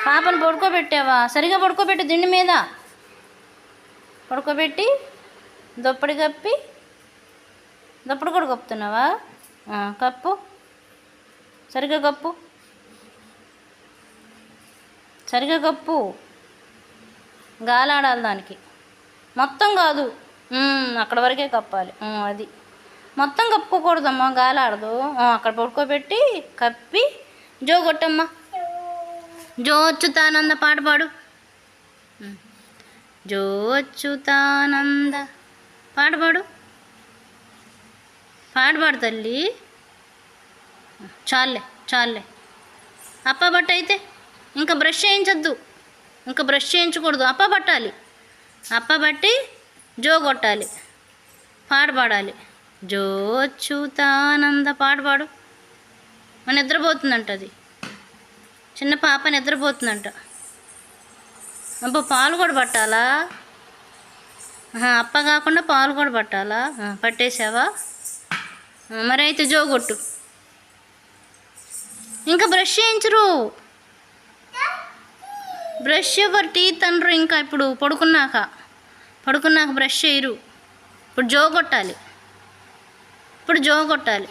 పాపను పడుకోబెట్టావా? సరిగా పడుకోబెట్టు, దిండి మీద పడుకోబెట్టి దుప్పటి కప్పి. దుప్పటి కూడా కప్పుతున్నావా? కప్పు, సరిగా కప్పు, సరిగా కప్పు. గాలాడాలి దానికి, మొత్తం కాదు, అక్కడ వరకే కప్పాలి. అది మొత్తం కప్పుకోకూడదమ్మా, గాలాడదు. అక్కడ పడుకోబెట్టి కప్పి జో కొట్టమ్మా. జో అచ్యుతానంద పాట పాడు. జో అచ్యుతానంద పాట పాడు, పాడు తల్లి. చాలే చాలే. అప్ప బట్ట అయితే ఇంకా బ్రష్ చేయించద్దు, ఇంకా బ్రష్ చేయించకూడదు. అప్ప పట్టాలి, అప్ప బట్టి జో కొట్టాలి, పాడాలి. జో అచ్యుతానంద పాడు. నిద్రపోతుందంట, అది చిన్న పాప నిద్రపోతుందంట. అబ్బా, పాలు కూడా పట్టాలా? అప్ప కాకుండా పాలు కూడా పట్టాలా? పట్టేసావా? మరి అయితే జో కొట్టు. ఇంకా బ్రష్ చేయించరు, బ్రష్ ఎవరు టీత్ అనరు. ఇంకా ఇప్పుడు పడుకున్నాక బ్రష్ చేయరు. ఇప్పుడు జో కొట్టాలి, ఇప్పుడు జో కొట్టాలి.